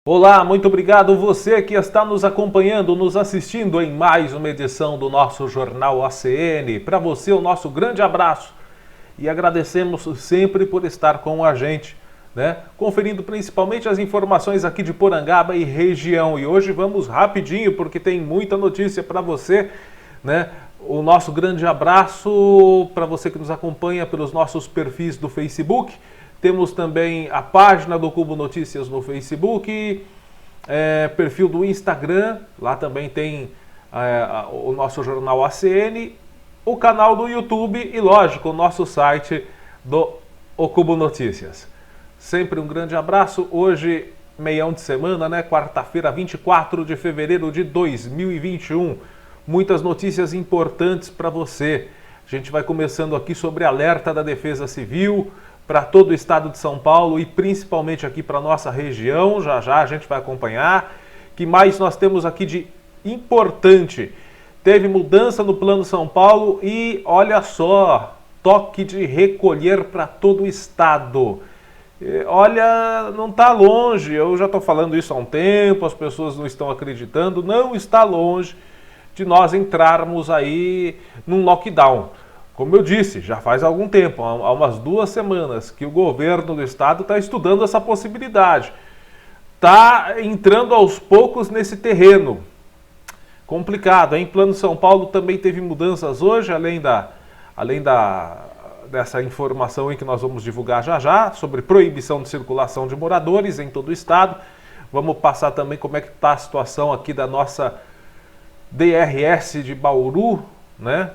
Olá, muito obrigado você que está nos acompanhando, nos assistindo em mais uma edição do nosso Jornal ACN. Para você, o nosso grande abraço e agradecemos sempre por estar com a gente, né? Conferindo principalmente as informações aqui de Porangaba e região. E hoje vamos rapidinho porque tem muita notícia para você, né? O nosso grande abraço para você que nos acompanha pelos nossos perfis do Facebook. Temos também a página do Cubo Notícias no Facebook, perfil do Instagram, lá também tem o nosso jornal ACN, o canal do YouTube e, lógico, o nosso site do O Cubo Notícias. Sempre um grande abraço. Hoje, meião de semana, né? Quarta-feira, 24 de fevereiro de 2021. Muitas notícias importantes para você. A gente vai começando aqui sobre alerta da Defesa Civil para todo o estado de São Paulo e principalmente aqui para a nossa região. Já já a gente vai acompanhar. Que mais nós temos aqui de importante? Teve mudança no Plano São Paulo e olha só, toque de recolher para todo o estado. Olha, não está longe, eu já estou falando isso há um tempo, as pessoas não estão acreditando, não está longe de nós entrarmos aí num lockdown. Como eu disse, já faz algum tempo, há umas 2 semanas, que o governo do estado está estudando essa possibilidade. Está entrando aos poucos nesse terreno. Complicado, hein? Plano São Paulo também teve mudanças hoje, além dessa informação aí que nós vamos divulgar já já, sobre proibição de circulação de moradores em todo o estado. Vamos passar também como é que está a situação aqui da nossa DRS de Bauru, né?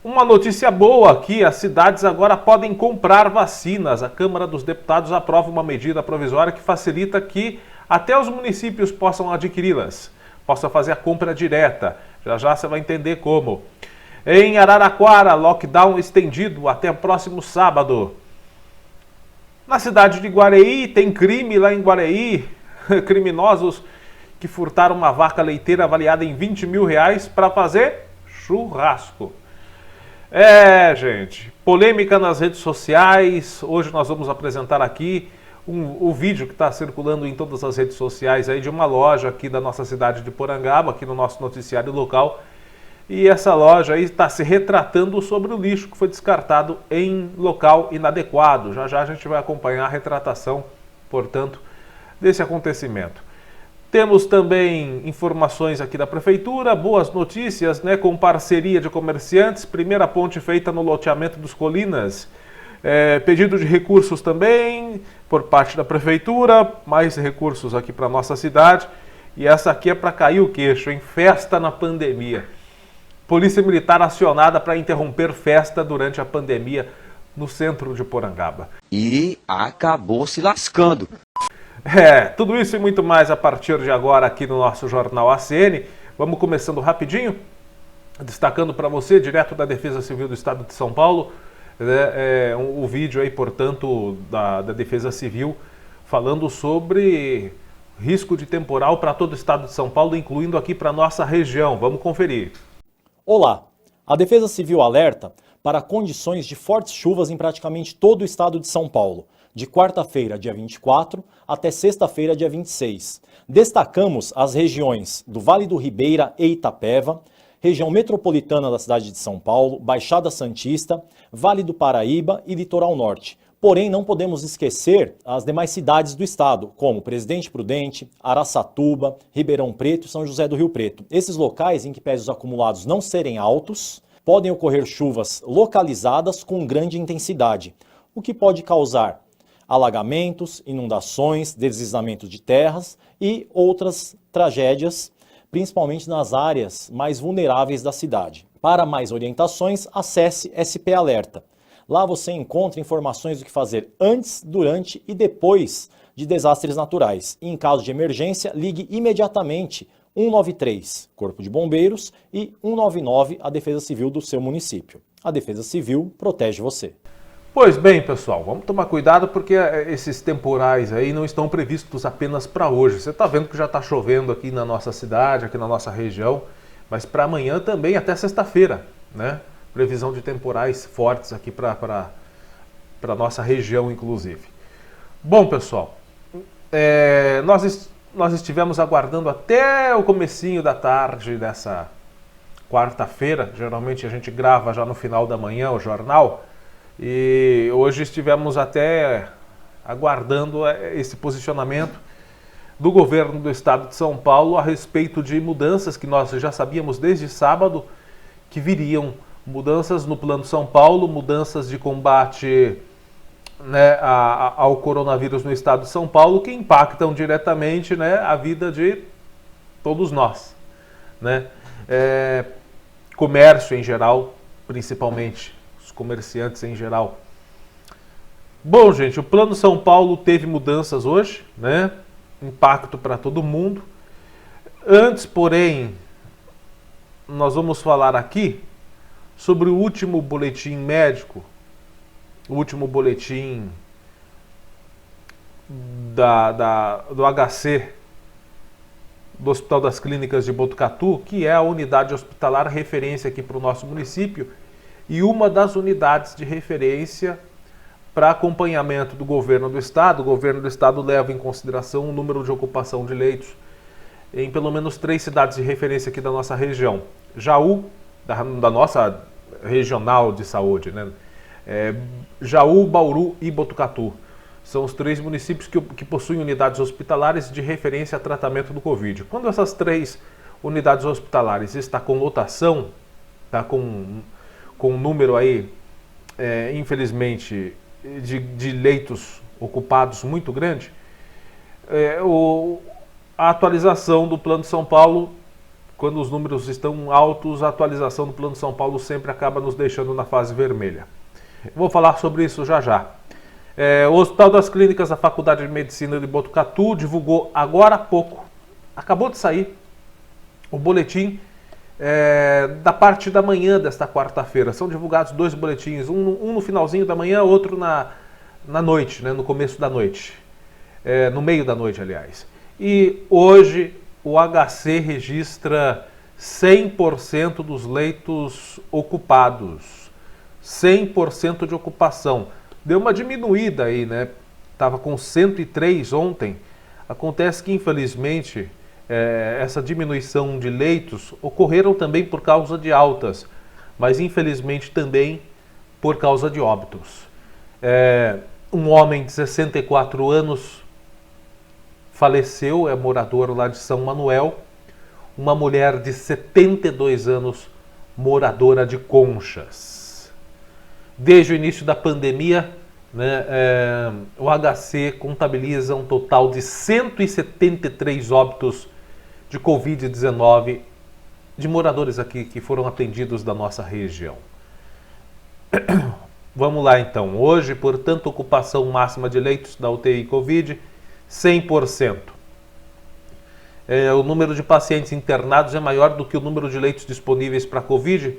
Uma notícia boa aqui, as cidades agora podem comprar vacinas. A Câmara dos Deputados aprova uma medida provisória que facilita que até os municípios possam adquiri-las, possa fazer a compra direta. Já já você vai entender como. Em Araraquara, lockdown estendido até o próximo sábado. Na cidade de Guareí, tem crime lá em Guareí. Criminosos que furtaram uma vaca leiteira avaliada em R$20 mil para fazer churrasco. Gente, polêmica nas redes sociais. Hoje nós vamos apresentar aqui o vídeo que está circulando em todas as redes sociais aí de uma loja aqui da nossa cidade de Porangaba, aqui no nosso noticiário local. E essa loja aí está se retratando sobre o lixo que foi descartado em local inadequado. Já já a gente vai acompanhar a retratação, portanto, desse acontecimento. Temos também informações aqui da Prefeitura, boas notícias, né, com parceria de comerciantes, primeira ponte feita no loteamento dos Colinas, pedido de recursos também por parte da Prefeitura, mais recursos aqui para a nossa cidade, e essa aqui é para cair o queixo, hein? Festa na pandemia. Polícia Militar acionada para interromper festa durante a pandemia no centro de Porangaba. E acabou se lascando. Tudo isso e muito mais a partir de agora aqui no nosso Jornal ACN. Vamos começando rapidinho, destacando para você, direto da Defesa Civil do Estado de São Paulo, o vídeo aí, portanto, da Defesa Civil, falando sobre risco de temporal para todo o Estado de São Paulo, incluindo aqui para a nossa região. Vamos conferir. Olá, a Defesa Civil alerta para condições de fortes chuvas em praticamente todo o estado de São Paulo, de quarta-feira, dia 24, até sexta-feira, dia 26. Destacamos as regiões do Vale do Ribeira e Itapeva, região metropolitana da cidade de São Paulo, Baixada Santista, Vale do Paraíba e Litoral Norte. Porém, não podemos esquecer as demais cidades do estado, como Presidente Prudente, Araçatuba, Ribeirão Preto e São José do Rio Preto. Esses locais, em que pese os acumulados não serem altos, podem ocorrer chuvas localizadas com grande intensidade, o que pode causar alagamentos, inundações, deslizamentos de terras e outras tragédias, principalmente nas áreas mais vulneráveis da cidade. Para mais orientações, acesse SP Alerta. Lá você encontra informações do que fazer antes, durante e depois de desastres naturais. E em caso de emergência, ligue imediatamente 193, Corpo de Bombeiros, e 199, a Defesa Civil do seu município. A Defesa Civil protege você. Pois bem, pessoal, vamos tomar cuidado porque esses temporais aí não estão previstos apenas para hoje. Você está vendo que já está chovendo aqui na nossa cidade, aqui na nossa região, mas para amanhã também, até sexta-feira, né? Previsão de temporais fortes aqui para a nossa região, inclusive. Bom, pessoal, nós estivemos aguardando até o comecinho da tarde dessa quarta-feira. Geralmente a gente grava já no final da manhã o jornal, e hoje estivemos até aguardando esse posicionamento do governo do estado de São Paulo a respeito de mudanças que nós já sabíamos desde sábado que viriam, mudanças no Plano São Paulo, mudanças de combate, né, ao coronavírus no estado de São Paulo, que impactam diretamente, né, a vida de todos nós, né? Comércio em geral, principalmente os comerciantes em geral. Bom, gente, o Plano São Paulo teve mudanças hoje, né? Impacto para todo mundo. Antes, porém, nós vamos falar aqui sobre o último boletim médico, o último boletim do HC, do Hospital das Clínicas de Botucatu, que é a unidade hospitalar referência aqui para o nosso município e uma das unidades de referência para acompanhamento do governo do estado. O governo do estado leva em consideração o número de ocupação de leitos em pelo menos 3 cidades de referência aqui da nossa região. Jaú, da nossa regional de saúde, né? Jaú, Bauru e Botucatu. São os 3 municípios que possuem unidades hospitalares de referência a tratamento do Covid. Quando essas 3 unidades hospitalares estão com lotação, está com um número aí, infelizmente, de leitos ocupados muito grande, a atualização do Plano de São Paulo, quando os números estão altos, a atualização do Plano de São Paulo sempre acaba nos deixando na fase vermelha. Eu vou falar sobre isso já já. O Hospital das Clínicas da Faculdade de Medicina de Botucatu divulgou agora há pouco, acabou de sair, o boletim da parte da manhã desta quarta-feira. São divulgados 2 boletins, um no finalzinho da manhã, outro na noite, né, no começo da noite, no meio da noite, aliás. E hoje o HC registra 100% dos leitos ocupados, 100% de ocupação. Deu uma diminuída aí, né? Estava com 103 ontem. Acontece que, infelizmente, essa diminuição de leitos ocorreram também por causa de altas, mas infelizmente também por causa de óbitos. Um homem de 64 anos faleceu, é morador lá de São Manuel. Uma mulher de 72 anos, moradora de Conchas. Desde o início da pandemia, né, o HC contabiliza um total de 173 óbitos de Covid-19 de moradores aqui que foram atendidos da nossa região. Vamos lá então. Hoje, portanto, ocupação máxima de leitos da UTI Covid, 100%. O número de pacientes internados é maior do que o número de leitos disponíveis para Covid,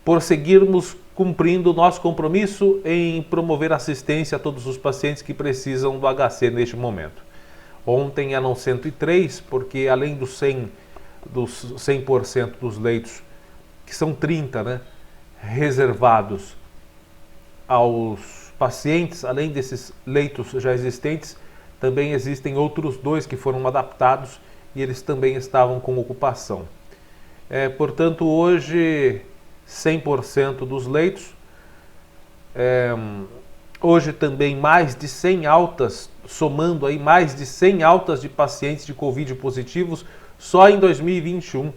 por seguirmos cumprindo o nosso compromisso em promover assistência a todos os pacientes que precisam do HC neste momento. Ontem eram 103, porque além dos 100% dos leitos, que são 30, né, reservados aos pacientes, além desses leitos já existentes, também existem outros 2 que foram adaptados e eles também estavam com ocupação. Portanto, hoje 100% dos leitos. Hoje também mais de 100 altas, somando aí mais de 100 altas de pacientes de Covid positivos só em 2021.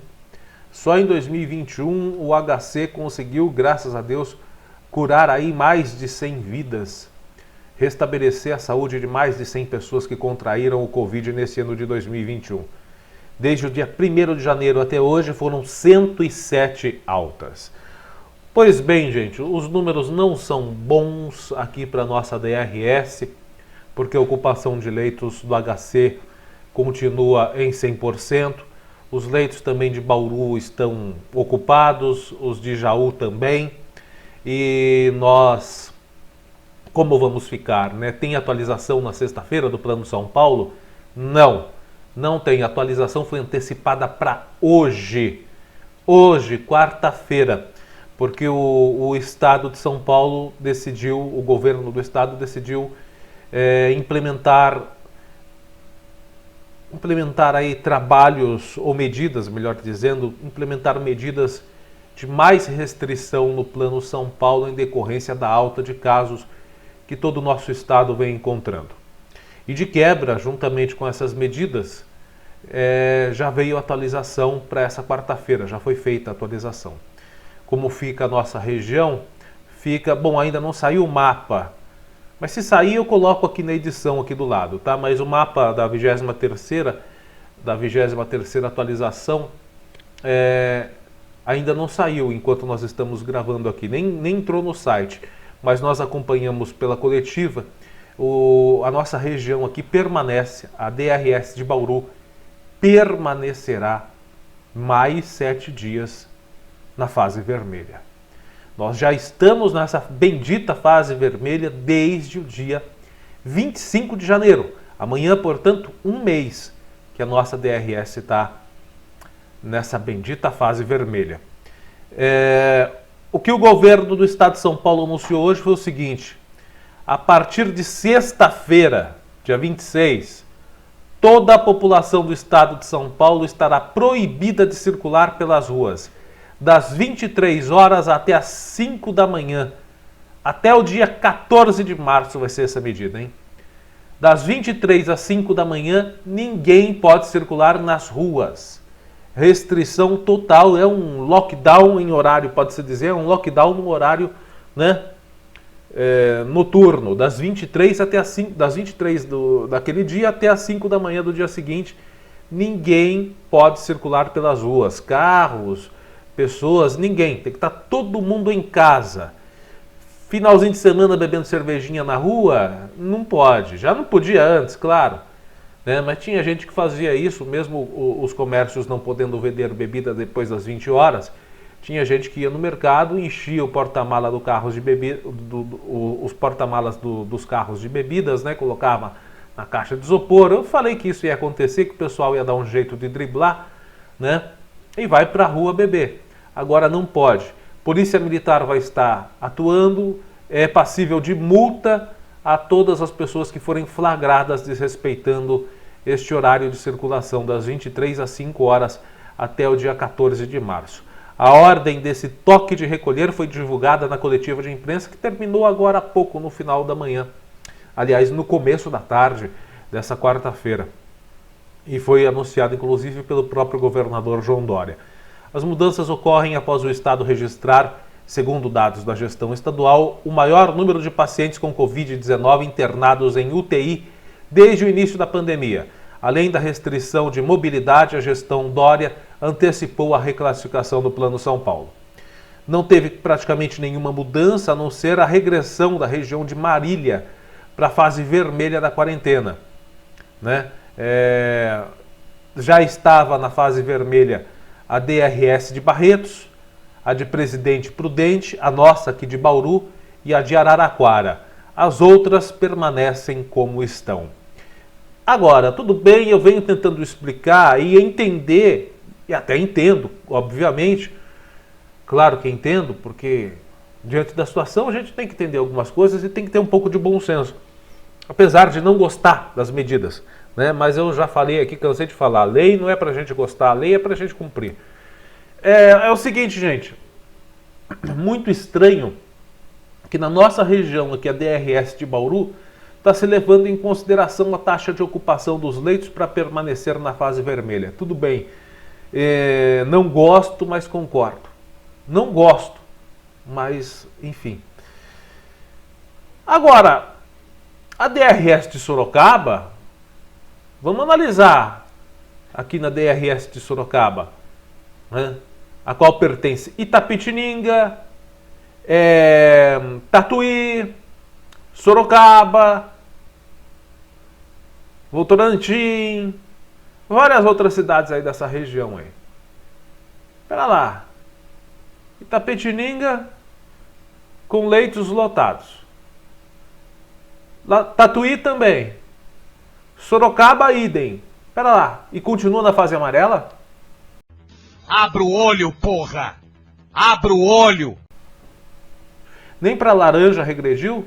Só em 2021 o HC conseguiu, graças a Deus, curar aí mais de 100 vidas, restabelecer a saúde de mais de 100 pessoas que contraíram o Covid nesse ano de 2021. Desde o dia 1º de janeiro até hoje foram 107 altas. Pois bem, gente, os números não são bons aqui para a nossa DRS, porque a ocupação de leitos do HC continua em 100%. Os leitos também de Bauru estão ocupados, os de Jaú também. E nós, como vamos ficar, né? Tem atualização na sexta-feira do Plano São Paulo? Não tem. A atualização foi antecipada para hoje, quarta-feira, porque o estado de São Paulo decidiu, o governo do estado decidiu implementar implementar aí trabalhos ou medidas, melhor dizendo, implementar medidas de mais restrição no Plano São Paulo em decorrência da alta de casos que todo o nosso estado vem encontrando. E de quebra, juntamente com essas medidas, já veio a atualização para essa quarta-feira, já foi feita a atualização. Como fica a nossa região, bom, ainda não saiu o mapa, mas se sair eu coloco aqui na edição aqui do lado, tá? Mas o mapa da 23ª atualização ainda não saiu enquanto nós estamos gravando aqui, nem entrou no site, mas nós acompanhamos pela coletiva. A nossa região aqui permanece, a DRS de Bauru permanecerá mais 7 dias na fase vermelha. Nós já estamos nessa bendita fase vermelha desde o dia 25 de janeiro. Amanhã, portanto, um mês que a nossa DRS está nessa bendita fase vermelha. O que o governo do estado de São Paulo anunciou hoje foi o seguinte: a partir de sexta-feira, dia 26, toda a população do estado de São Paulo estará proibida de circular pelas ruas, das 23 horas até as 5 da manhã. Até o dia 14 de março vai ser essa medida, hein? Das 23 às 5 da manhã, ninguém pode circular nas ruas. Restrição total, é um lockdown em horário, pode-se dizer, um lockdown no horário, né, noturno, das 23 até as 5, das 23 daquele dia até as 5 da manhã do dia seguinte. Ninguém pode circular pelas ruas, carros, pessoas, ninguém. Tem que estar todo mundo em casa. Finalzinho de semana bebendo cervejinha na rua, não pode. Já não podia antes, claro, né? Mas tinha gente que fazia isso, mesmo os comércios não podendo vender bebida depois das 20 horas. Tinha gente que ia no mercado, enchia o porta-mala do carro de bebida, os porta-malas dos carros de bebidas, né? Colocava na caixa de isopor. Eu falei que isso ia acontecer, que o pessoal ia dar um jeito de driblar, né? E vai para a rua beber. Agora não pode. Polícia Militar vai estar atuando, é passível de multa a todas as pessoas que forem flagradas desrespeitando este horário de circulação das 23 às 5 horas até o dia 14 de março. A ordem desse toque de recolher foi divulgada na coletiva de imprensa que terminou agora há pouco, no final da manhã. Aliás, no começo da tarde dessa quarta-feira. E foi anunciado, inclusive, pelo próprio governador João Dória. As mudanças ocorrem após o estado registrar, segundo dados da gestão estadual, o maior número de pacientes com Covid-19 internados em UTI desde o início da pandemia. Além da restrição de mobilidade, a gestão Dória antecipou a reclassificação do Plano São Paulo. Não teve praticamente nenhuma mudança, a não ser a regressão da região de Marília para a fase vermelha da quarentena, né? Já estava na fase vermelha a DRS de Barretos, a de Presidente Prudente, a nossa aqui de Bauru e a de Araraquara. As outras permanecem como estão. Agora, tudo bem, eu venho tentando explicar e entender, e até entendo, obviamente, claro que entendo, porque diante da situação a gente tem que entender algumas coisas e tem que ter um pouco de bom senso, apesar de não gostar das medidas, né? Mas eu já falei aqui, cansei de falar, a lei não é pra gente gostar, a lei é pra gente cumprir. É o seguinte, gente, muito estranho que na nossa região aqui, a DRS de Bauru, está se levando em consideração a taxa de ocupação dos leitos para permanecer na fase vermelha. Tudo bem, não gosto, mas concordo. Não gosto, mas enfim. Agora, a DRS de Sorocaba, vamos analisar aqui na DRS de Sorocaba, né, a qual pertence Itapetininga, Tatuí, Sorocaba, Votorantim, várias outras cidades aí dessa região aí. Pera lá, Itapetininga com leitos lotados, Tatuí também, Sorocaba idem. Pera lá, e continua na fase amarela? Abra o olho, porra! Abra o olho! Nem para laranja regrediu,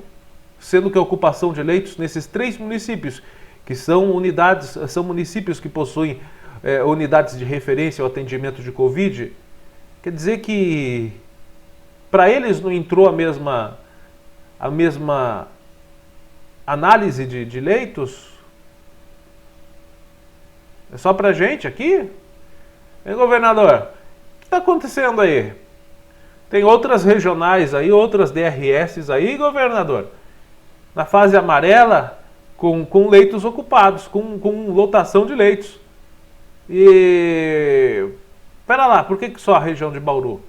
sendo que a ocupação de leitos nesses 3 municípios, que são unidades, são municípios que possuem unidades de referência ao atendimento de Covid, quer dizer que para eles não entrou a mesma análise de leitos? É só para a gente aqui? Hein, governador? O que está acontecendo aí? Tem outras regionais aí, outras DRS aí, governador? Na fase amarela, com leitos ocupados, com lotação de leitos. E... Pera lá, por que só a região de Bauru?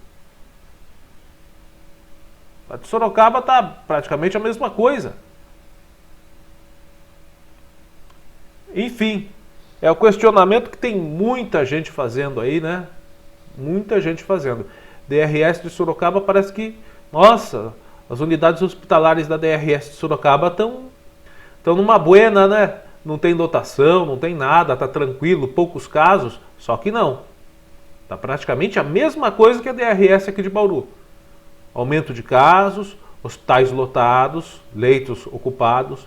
A de Sorocaba está praticamente a mesma coisa. Enfim, é o questionamento que tem muita gente fazendo aí, né? Muita gente fazendo. DRS de Sorocaba parece que, nossa, as unidades hospitalares da DRS de Sorocaba estão numa buena, né? Não tem lotação, não tem nada, tá tranquilo, poucos casos, só que não. Tá praticamente a mesma coisa que a DRS aqui de Bauru. Aumento de casos, hospitais lotados, leitos ocupados.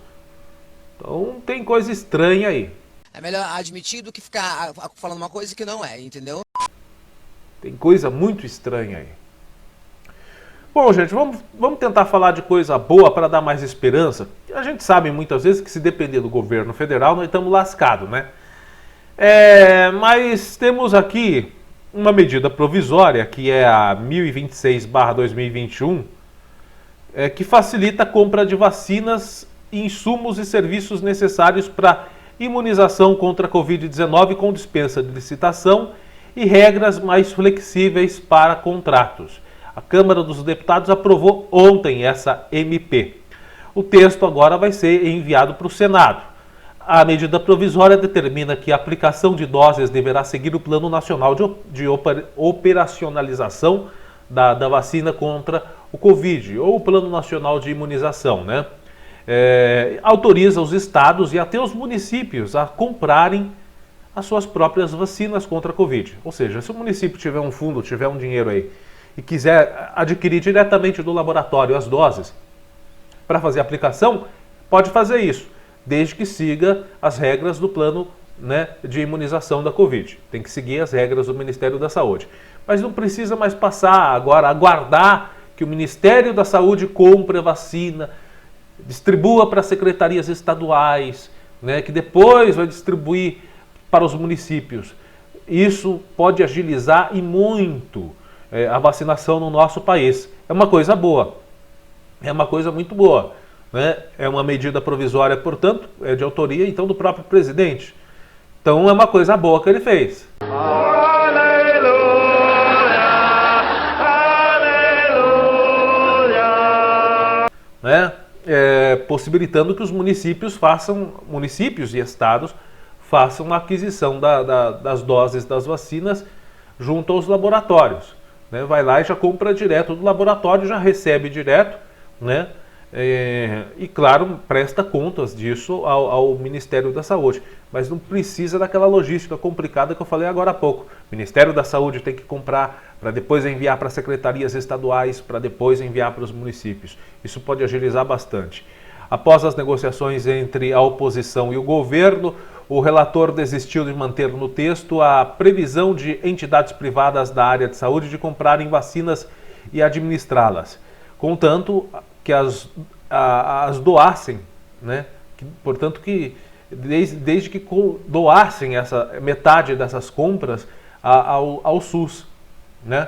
Então tem coisa estranha aí. É melhor admitir do que ficar falando uma coisa que não é, entendeu? Tem coisa muito estranha aí. Bom, gente, vamos tentar falar de coisa boa para dar mais esperança. A gente sabe muitas vezes que se depender do governo federal, nós estamos lascados, né? Mas temos aqui uma medida provisória, que é a 1026/2021, que facilita a compra de vacinas, insumos e serviços necessários para imunização contra a Covid-19 com dispensa de licitação e regras mais flexíveis para contratos. A Câmara dos Deputados aprovou ontem essa MP. O texto agora vai ser enviado para o Senado. A medida provisória determina que a aplicação de doses deverá seguir o Plano Nacional de Operacionalização da vacina contra o Covid, ou o Plano Nacional de Imunização, né? Autoriza os estados e até os municípios a comprarem as suas próprias vacinas contra a Covid. Ou seja, se o município tiver um fundo, tiver um dinheiro aí, e quiser adquirir diretamente do laboratório as doses para fazer a aplicação, pode fazer isso, desde que siga as regras do plano, né, de imunização da Covid. Tem que seguir as regras do Ministério da Saúde. Mas não precisa mais passar agora, aguardar que o Ministério da Saúde compre a vacina, distribua para as secretarias estaduais, né, que depois vai distribuir para os municípios. Isso pode agilizar e muito a vacinação no nosso país. É uma coisa boa, é uma coisa muito boa, né? É uma medida provisória, portanto, é de autoria então do próprio presidente. Então é uma coisa boa que ele fez. Aleluia, aleluia. Né? Possibilitando que os municípios e estados façam a aquisição das doses das vacinas junto aos laboratórios. Né? Vai lá e já compra direto do laboratório, já recebe direto, né? E claro, presta contas disso ao Ministério da Saúde. Mas não precisa daquela logística complicada que eu falei agora há pouco. O Ministério da Saúde tem que comprar para depois enviar para secretarias estaduais, para depois enviar para os municípios. Isso pode agilizar bastante. Após as negociações entre a oposição e o governo, o relator desistiu de manter no texto a previsão de entidades privadas da área de saúde de comprarem vacinas e administrá-las, contanto que as doassem, né? Portanto, que desde que doassem essa metade dessas compras ao SUS, né?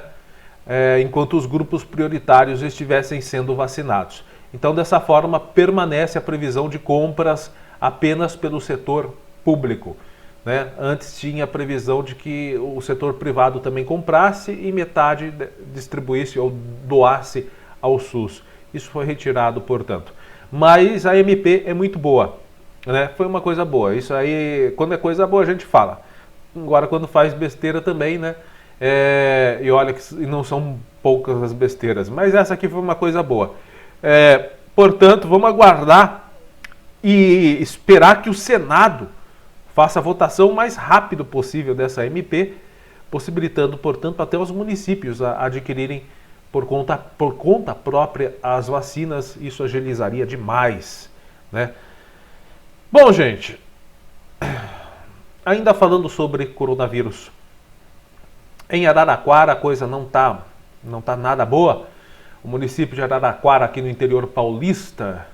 Enquanto os grupos prioritários estivessem sendo vacinados. Então, dessa forma, permanece a previsão de compras apenas pelo setor público, né? Antes tinha a previsão de que o setor privado também comprasse e metade distribuísse ou doasse ao SUS. Isso foi retirado, portanto. Mas a MP é muito boa, né? Foi uma coisa boa. Isso aí, quando é coisa boa, a gente fala. Agora, quando faz besteira também, né? E olha que não são poucas as besteiras, mas essa aqui foi uma coisa boa. Portanto, vamos aguardar e esperar que o Senado faça a votação o mais rápido possível dessa MP, possibilitando, portanto, até os municípios a adquirirem por conta própria as vacinas. Isso agilizaria demais, né? Bom, gente, ainda falando sobre coronavírus, em Araraquara a coisa não tá nada boa. O município de Araraquara, aqui no interior paulista,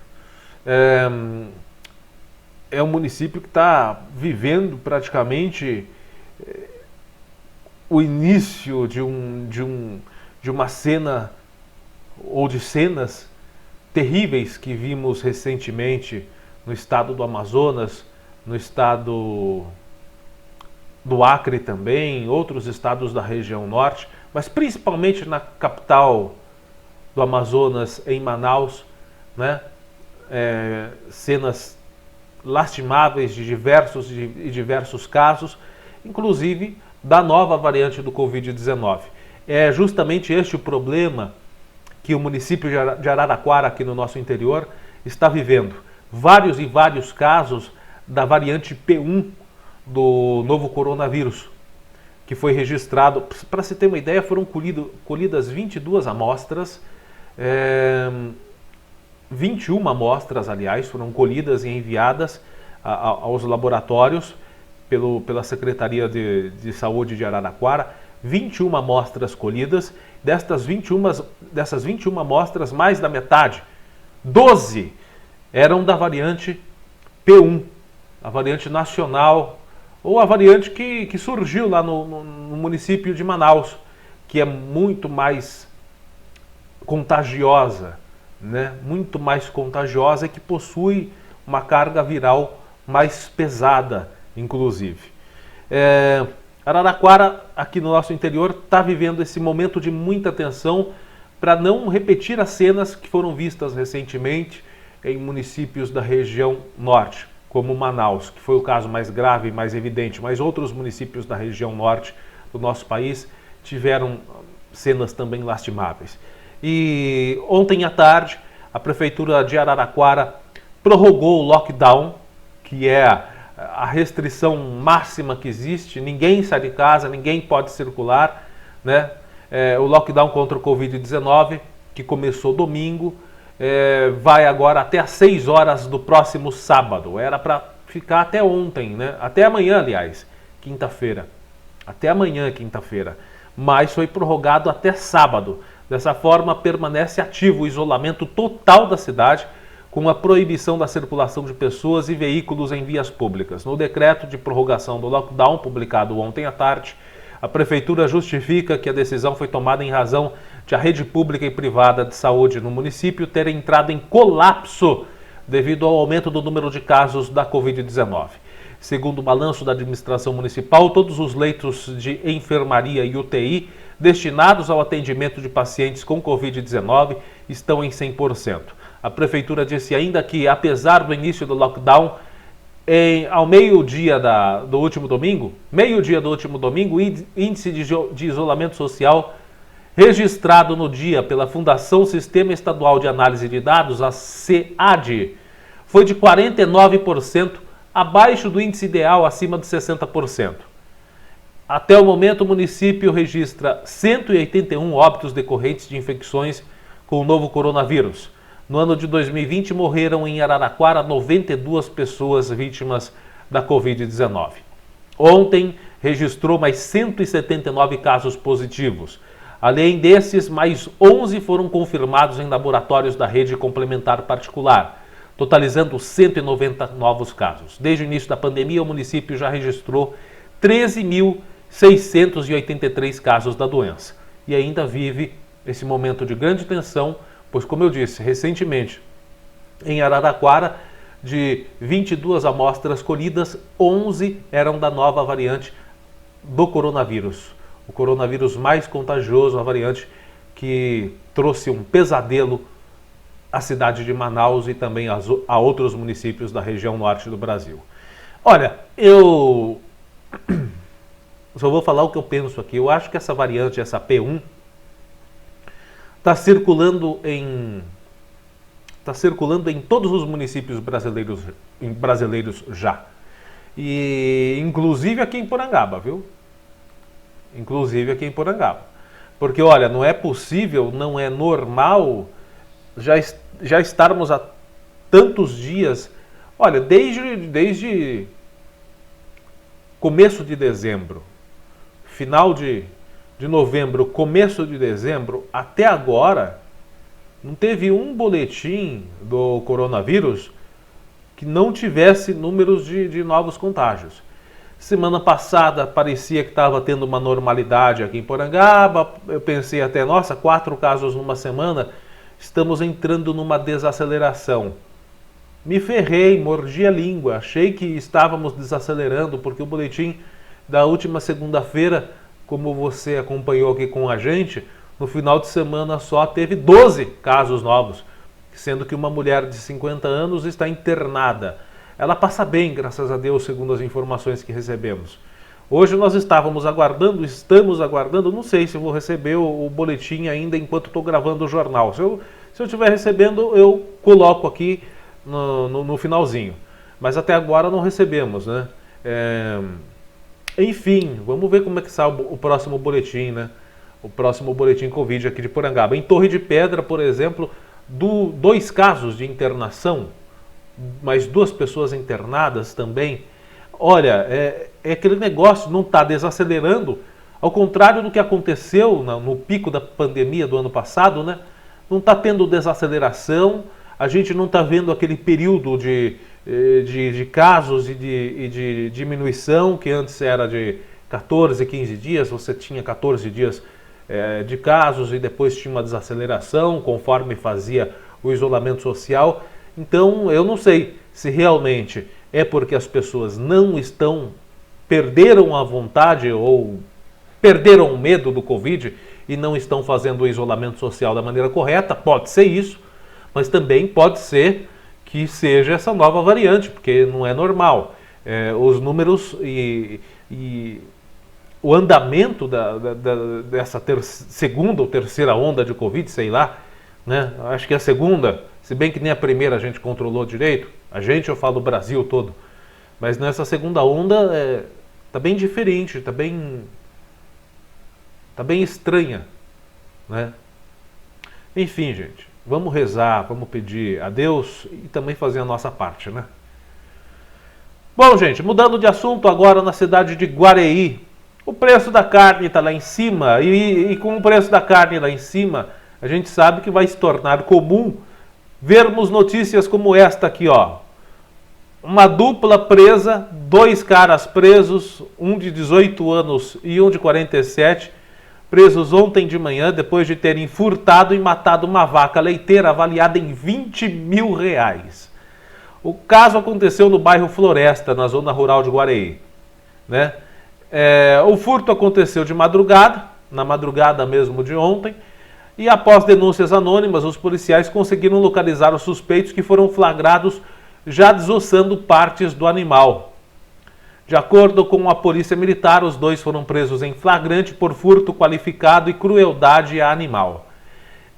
é um município que está vivendo praticamente o início de uma cena, ou de cenas terríveis que vimos recentemente no estado do Amazonas, no estado do Acre também, outros estados da região norte, mas principalmente na capital do Amazonas, em Manaus, né? Cenas lastimáveis de diversos casos, inclusive da nova variante do Covid-19. É justamente este o problema que o município de Araraquara, aqui no nosso interior, está vivendo. Vários e vários casos da variante P1 do novo coronavírus, que foi registrado. Para se ter uma ideia, foram colhidas 22 amostras, 21 amostras, aliás, foram colhidas e enviadas aos laboratórios pela Secretaria de Saúde de Araraquara. 21 amostras colhidas. Dessas 21 amostras, mais da metade, 12 eram da variante P1, a variante nacional, ou a variante que surgiu lá no município de Manaus, que é muito mais contagiosa, né? Muito mais contagiosa e que possui uma carga viral mais pesada, inclusive. Araraquara, aqui no nosso interior, está vivendo esse momento de muita tensão para não repetir as cenas que foram vistas recentemente em municípios da região norte, como Manaus, que foi o caso mais grave e mais evidente, mas outros municípios da região norte do nosso país tiveram cenas também lastimáveis. E ontem à tarde, a Prefeitura de Araraquara prorrogou o lockdown, que é a restrição máxima que existe. Ninguém sai de casa, ninguém pode circular, né? O lockdown contra o Covid-19, que começou domingo, vai agora até às 6 horas do próximo sábado. Era para ficar até ontem, né? Até amanhã, aliás, quinta-feira. Até amanhã, quinta-feira. Mas foi prorrogado até sábado. Dessa forma, permanece ativo o isolamento total da cidade, com a proibição da circulação de pessoas e veículos em vias públicas. No decreto de prorrogação do lockdown, publicado ontem à tarde, a Prefeitura justifica que a decisão foi tomada em razão de a rede pública e privada de saúde no município ter entrado em colapso devido ao aumento do número de casos da Covid-19. Segundo o balanço da administração municipal, todos os leitos de enfermaria e UTI destinados ao atendimento de pacientes com Covid-19 estão em 100%. A Prefeitura disse ainda que, apesar do início do lockdown, ao meio-dia do último domingo, o índice de isolamento social registrado no dia pela Fundação Sistema Estadual de Análise de Dados, a SEAD, foi de 49%, abaixo do índice ideal, acima de 60%. Até o momento, o município registra 181 óbitos decorrentes de infecções com o novo coronavírus. No ano de 2020, morreram em Araraquara 92 pessoas vítimas da Covid-19. Ontem, registrou mais 179 casos positivos. Além desses, mais 11 foram confirmados em laboratórios da rede complementar particular, totalizando 190 novos casos. Desde o início da pandemia, o município já registrou 13.683 casos da doença. E ainda vive esse momento de grande tensão, pois, como eu disse, recentemente, em Araraquara, de 22 amostras colhidas, 11 eram da nova variante do coronavírus. O coronavírus mais contagioso, a variante que trouxe um pesadelo à cidade de Manaus e também a outros municípios da região norte do Brasil. Olha, eu só vou falar o que eu penso aqui. Eu acho que essa variante, essa P1, está circulando em todos os municípios brasileiros já. E inclusive aqui em Porangaba, viu? Inclusive aqui em Porangaba. Porque, olha, não é possível, não é normal já estarmos há tantos dias, olha, desde começo de dezembro, final de novembro, começo de dezembro, até agora, não teve um boletim do coronavírus que não tivesse números de novos contágios. Semana passada parecia que estava tendo uma normalidade aqui em Porangaba. Eu pensei até, nossa, 4 casos numa semana, estamos entrando numa desaceleração. Me ferrei, mordi a língua, achei que estávamos desacelerando, porque o boletim da última segunda-feira, como você acompanhou aqui com a gente, no final de semana só teve 12 casos novos, sendo que uma mulher de 50 anos está internada. Ela passa bem, graças a Deus, segundo as informações que recebemos. Hoje nós estamos aguardando, não sei se vou receber o boletim ainda enquanto estou gravando o jornal. Se eu estiver recebendo, eu coloco aqui no finalzinho. Mas até agora não recebemos, né? Enfim, vamos ver como é que sai o próximo boletim, né? O próximo boletim Covid aqui de Porangaba. Em Torre de Pedra, por exemplo, 2 casos de internação, mais 2 pessoas internadas também. Olha, é aquele negócio, não está desacelerando, ao contrário do que aconteceu no pico da pandemia do ano passado, né? Não está tendo desaceleração, a gente não está vendo aquele período de casos e de diminuição, que antes era de 14, 15 dias, você tinha 14 dias de casos e depois tinha uma desaceleração conforme fazia o isolamento social. Então eu não sei se realmente é porque as pessoas perderam a vontade ou perderam o medo do Covid e não estão fazendo o isolamento social da maneira correta. Pode ser isso, mas também pode ser que seja essa nova variante, porque não é normal. Os números e o andamento dessa segunda ou terceira onda de Covid, sei lá, né? Acho que a segunda, se bem que nem a primeira a gente controlou direito, eu falo do Brasil todo, mas nessa segunda onda tá bem diferente, tá bem estranha, né? Enfim, gente, vamos rezar, vamos pedir a Deus e também fazer a nossa parte, né? Bom, gente, mudando de assunto agora na cidade de Guareí, o preço da carne está lá em cima e com o preço da carne lá em cima, a gente sabe que vai se tornar comum vermos notícias como esta aqui, ó. Uma dupla presa, 2 caras presos, um de 18 anos e um de 47, presos ontem de manhã depois de terem furtado e matado uma vaca leiteira avaliada em R$20 mil. O caso aconteceu no bairro Floresta, na zona rural de Guareí, né? O furto aconteceu de madrugada, na madrugada mesmo de ontem, e após denúncias anônimas, os policiais conseguiram localizar os suspeitos que foram flagrados já desossando partes do animal. De acordo com a polícia militar, os 2 foram presos em flagrante por furto qualificado e crueldade a animal.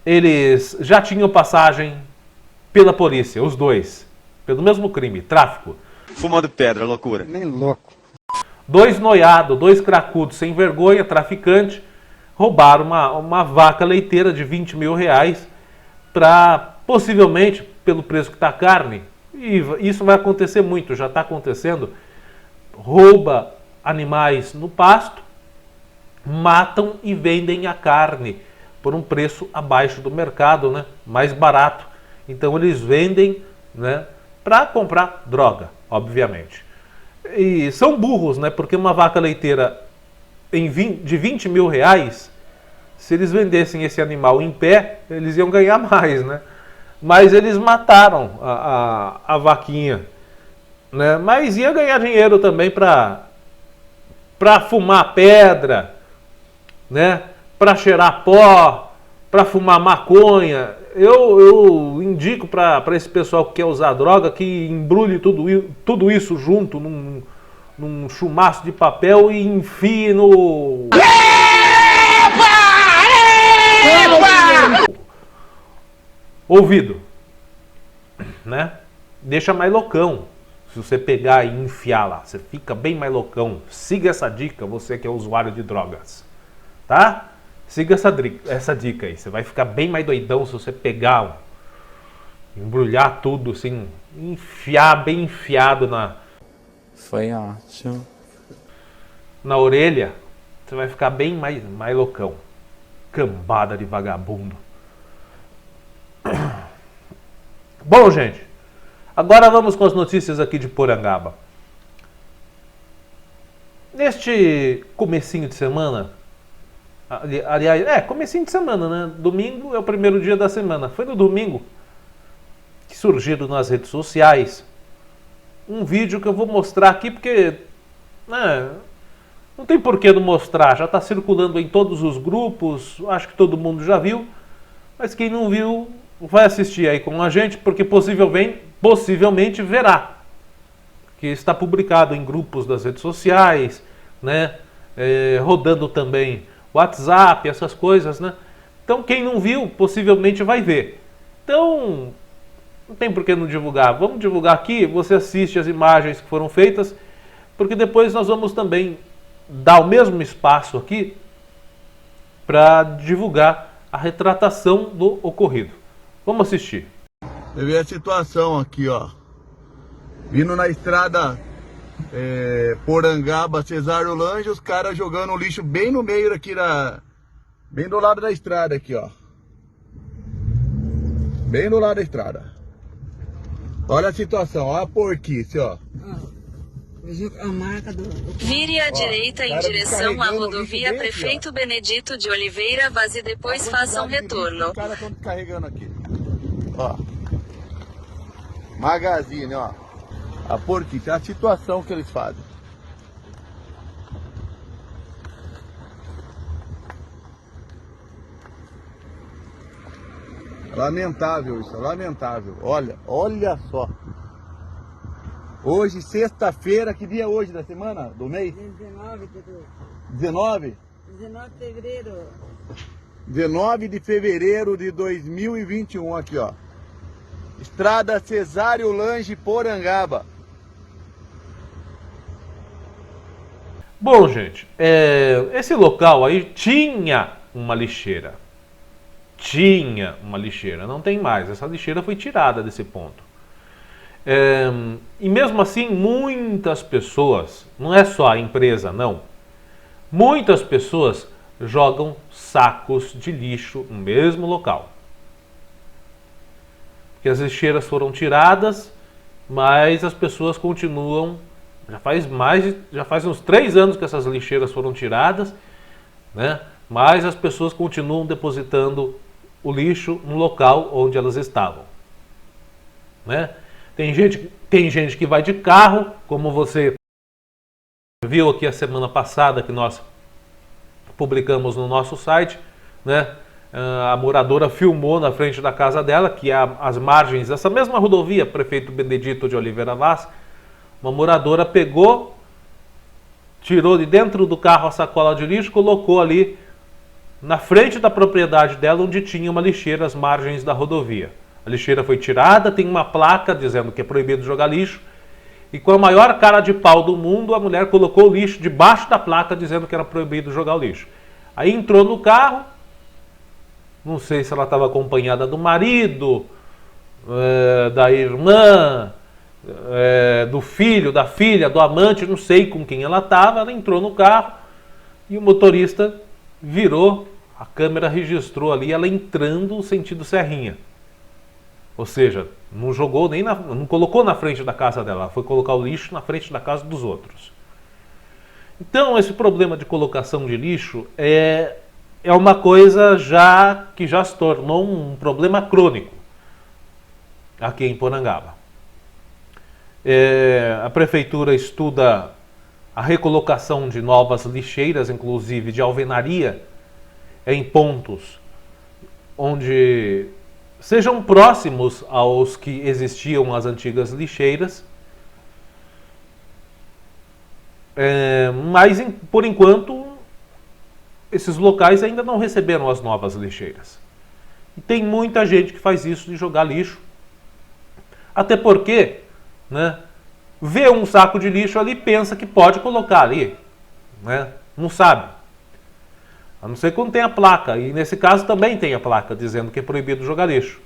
Eles já tinham passagem pela polícia, os 2, pelo mesmo crime, tráfico. Fumando pedra, loucura. Nem louco. 2 noiados, 2 cracudos sem vergonha, traficante, roubaram uma vaca leiteira de R$20 mil para, possivelmente, pelo preço que está a carne, e isso vai acontecer muito, já está acontecendo, rouba animais no pasto, matam e vendem a carne por um preço abaixo do mercado, né? Mais barato. Então eles vendem, né, para comprar droga, obviamente. E são burros, né? Porque uma vaca leiteira de R$20 mil, se eles vendessem esse animal em pé, eles iam ganhar mais, né? Mas eles mataram a vaquinha, né? Mas ia ganhar dinheiro também para fumar pedra, né? Para cheirar pó, para fumar maconha. Eu indico para esse pessoal que quer usar droga que embrulhe tudo isso junto num chumaço de papel e enfie no... ouvido, né? Deixa mais loucão. Se você pegar e enfiar lá, você fica bem mais loucão. Siga essa dica, você que é usuário de drogas, tá? Siga essa dica aí. Você vai ficar bem mais doidão se você pegar, embrulhar tudo assim, enfiar bem enfiado na... Foi ótimo. na orelha, você vai ficar bem mais loucão. Cambada de vagabundo. Bom, gente, agora vamos com as notícias aqui de Porangaba. Neste comecinho de semana, aliás, comecinho de semana, né? Domingo é o primeiro dia da semana. Foi no domingo que surgiu nas redes sociais um vídeo que eu vou mostrar aqui, porque não tem porquê não mostrar. Já está circulando em todos os grupos, acho que todo mundo já viu. Mas quem não viu, vai assistir aí com a gente, porque possivelmente verá. Que está publicado em grupos das redes sociais, né? Rodando também WhatsApp, essas coisas, né? Então quem não viu, possivelmente vai ver. Então, não tem por que não divulgar. Vamos divulgar aqui, você assiste as imagens que foram feitas, porque depois nós vamos também dar o mesmo espaço aqui para divulgar a retratação do ocorrido. Vamos assistir. Você vê a situação aqui, ó. Vindo na estrada Porangaba, Cesário Lange, os caras jogando lixo bem no meio aqui bem do lado da estrada aqui, ó. Bem do lado da estrada. Olha a situação, olha a porquice, ó. A marca Vire à direita em direção à rodovia Prefeito Benedito de Oliveira Vaz e depois faça um retorno. Os caras estão carregando aqui. Ó. Magazine, ó. A porquice, é a situação que eles fazem. Lamentável isso, lamentável. Olha só. Hoje, sexta-feira, que dia é hoje da semana? Do mês? 19, Pedro. 19? 19 de fevereiro. 19 de fevereiro de 2021, aqui, ó. Estrada Cesário Lange, Porangaba. Bom, gente, esse local aí tinha uma lixeira. Não tem mais. Essa lixeira foi tirada desse ponto. E mesmo assim, muitas pessoas, não é só a empresa, não. Muitas pessoas jogam sacos de lixo no mesmo local. Porque as lixeiras foram tiradas, mas as pessoas continuam. Já faz uns 3 anos que essas lixeiras foram tiradas, né? Mas as pessoas continuam depositando o lixo no local onde elas estavam, né? Tem gente que vai de carro, como você viu aqui a semana passada que nós publicamos no nosso site, né? A moradora filmou na frente da casa dela, que é às margens dessa mesma rodovia, Prefeito Benedito de Oliveira Vaz. Uma moradora pegou, tirou de dentro do carro a sacola de lixo, colocou ali na frente da propriedade dela, onde tinha uma lixeira às margens da rodovia. A lixeira foi tirada, tem uma placa dizendo que é proibido jogar lixo, e com a maior cara de pau do mundo, a mulher colocou o lixo debaixo da placa dizendo que era proibido jogar o lixo. Aí entrou no carro, não sei se ela estava acompanhada do marido, da irmã, do filho, da filha, do amante, não sei com quem ela estava. Ela entrou no carro e o motorista virou, a câmera registrou ali ela entrando no sentido Serrinha. Ou seja, não jogou não colocou na frente da casa dela, ela foi colocar o lixo na frente da casa dos outros. Então esse problema de colocação de lixo é uma coisa que já se tornou um problema crônico aqui em Porangaba. A prefeitura estuda a recolocação de novas lixeiras, inclusive de alvenaria, em pontos onde sejam próximos aos que existiam as antigas lixeiras. Mas, por enquanto, esses locais ainda não receberam as novas lixeiras. E tem muita gente que faz isso de jogar lixo. Até porque, né, vê um saco de lixo ali e pensa que pode colocar ali, né? Não sabe. A não ser quando tem a placa. E nesse caso também tem a placa dizendo que é proibido jogar lixo.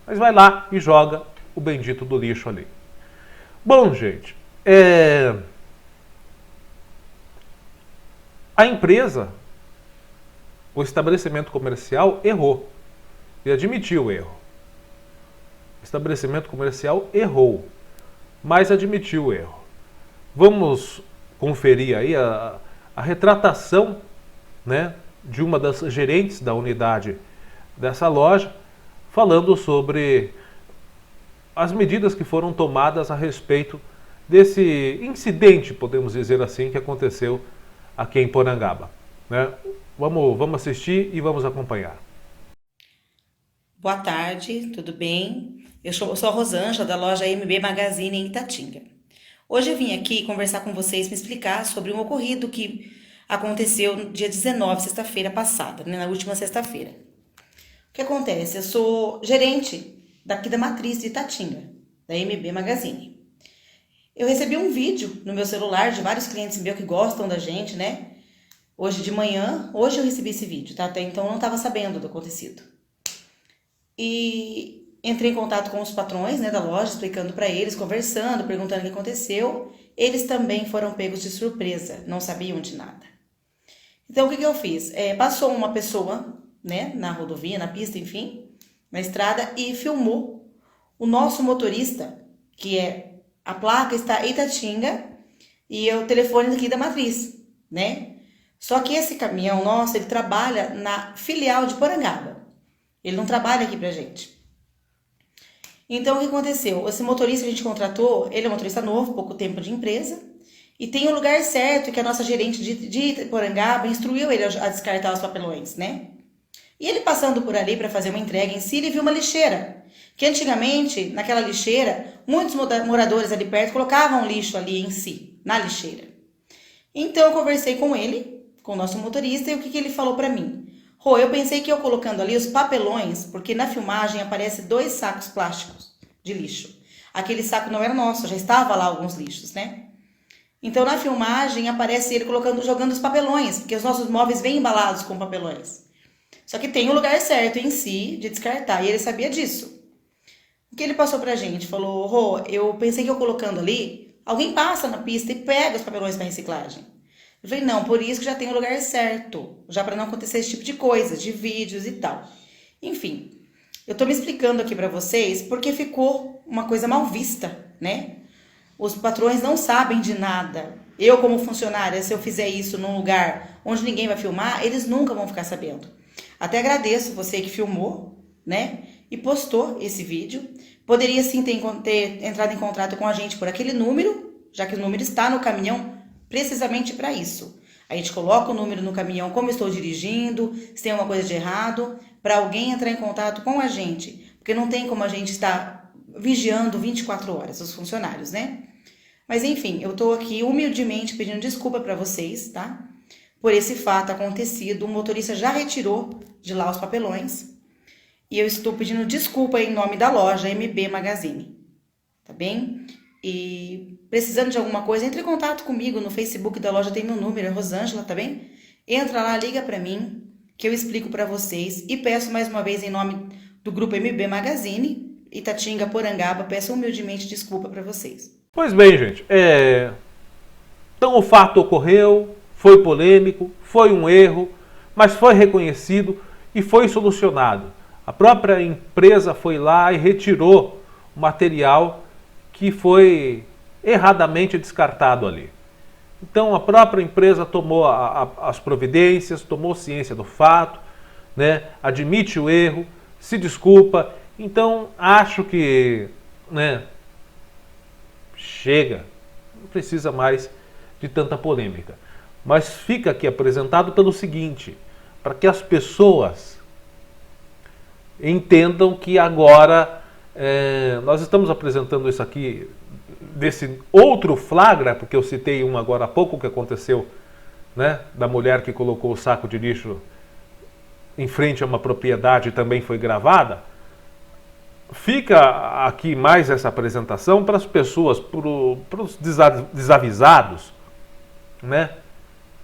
Mas vai lá e joga o bendito do lixo ali. Bom, gente, A empresa, o estabelecimento comercial errou e admitiu o erro. O estabelecimento comercial errou, mas admitiu o erro. Vamos conferir aí a retratação, né, de uma das gerentes da unidade dessa loja, falando sobre as medidas que foram tomadas a respeito desse incidente, podemos dizer assim, que aconteceu aqui em Porangaba, né? Vamos assistir e vamos acompanhar. Boa tarde, tudo bem? Eu sou a Rosângela, da loja MB Magazine em Itatinga. Hoje eu vim aqui conversar com vocês, me explicar sobre um ocorrido que aconteceu no dia 19, sexta-feira passada, né, na última sexta-feira. O que acontece? Eu sou gerente daqui da matriz de Itatinga, da MB Magazine. Eu recebi um vídeo no meu celular de vários clientes meus que gostam da gente, né? Hoje de manhã, hoje eu recebi esse vídeo, tá? Até então eu não estava sabendo do acontecido. E entrei em contato com os patrões, né, da loja, explicando para eles, conversando, perguntando o que aconteceu. Eles também foram pegos de surpresa, não sabiam de nada. Então, o que eu fiz? Passou uma pessoa, né, na rodovia, na pista, enfim, na estrada, e filmou o nosso motorista, que a placa está Itatinga e o telefone aqui da matriz, né? Só que esse caminhão nosso, ele trabalha na filial de Porangaba. Ele não trabalha aqui pra gente. Então, o que aconteceu? Esse motorista que a gente contratou, ele é um motorista novo, pouco tempo de empresa, e tem o lugar certo que a nossa gerente de Porangaba instruiu ele a descartar os papelões, né? E ele passando por ali para fazer uma entrega em si, ele viu uma lixeira. Que antigamente, naquela lixeira, muitos moradores ali perto colocavam lixo ali em si, na lixeira. Então, eu conversei com ele, com o nosso motorista, e o que ele falou para mim? Rô, eu pensei que eu colocando ali os papelões, porque na filmagem aparece 2 sacos plásticos de lixo. Aquele saco não era nosso, já estava lá alguns lixos, né? Então na filmagem aparece ele jogando os papelões, porque os nossos móveis vêm embalados com papelões. Só que tem o lugar certo em si de descartar, e ele sabia disso. O que ele passou pra gente? Falou, Rô, eu pensei que eu colocando ali, alguém passa na pista e pega os papelões para reciclagem. Eu falei, não, por isso que já tem o lugar certo, já para não acontecer esse tipo de coisa, de vídeos e tal. Enfim, eu tô me explicando aqui para vocês porque ficou uma coisa mal vista, né? Os patrões não sabem de nada. Eu, como funcionária, se eu fizer isso num lugar onde ninguém vai filmar, eles nunca vão ficar sabendo. Até agradeço você que filmou, né? E postou esse vídeo. Poderia sim ter entrado em contato com a gente por aquele número, já que o número está no caminhão, precisamente para isso. A gente coloca o número no caminhão, como eu estou dirigindo, se tem alguma coisa de errado, para alguém entrar em contato com a gente. Porque não tem como a gente estar vigiando 24 horas os funcionários, né? Mas enfim, eu estou aqui humildemente pedindo desculpa para vocês, tá? Por esse fato acontecido, o motorista já retirou de lá os papelões. E eu estou pedindo desculpa em nome da loja MB Magazine, tá bem? E precisando de alguma coisa, entre em contato comigo no Facebook da loja, tem meu número, é Rosângela, tá bem? Entra lá, liga pra mim, que eu explico pra vocês. E peço mais uma vez em nome do grupo MB Magazine, Itatinga, Porangaba, peço humildemente desculpa pra vocês. Pois bem, gente, então o fato ocorreu, foi polêmico, foi um erro, mas foi reconhecido e foi solucionado. A própria empresa foi lá e retirou o material que foi erradamente descartado ali. Então a própria empresa tomou as providências, tomou ciência do fato, né, admite o erro, se desculpa. Então acho que, né, chega, não precisa mais de tanta polêmica. Mas fica aqui apresentado pelo seguinte, para que as pessoas entendam que agora nós estamos apresentando isso aqui desse outro flagra, porque eu citei um agora há pouco que aconteceu, né, da mulher que colocou o saco de lixo em frente a uma propriedade e também foi gravada. Fica aqui mais essa apresentação para as pessoas, para os desavisados, né,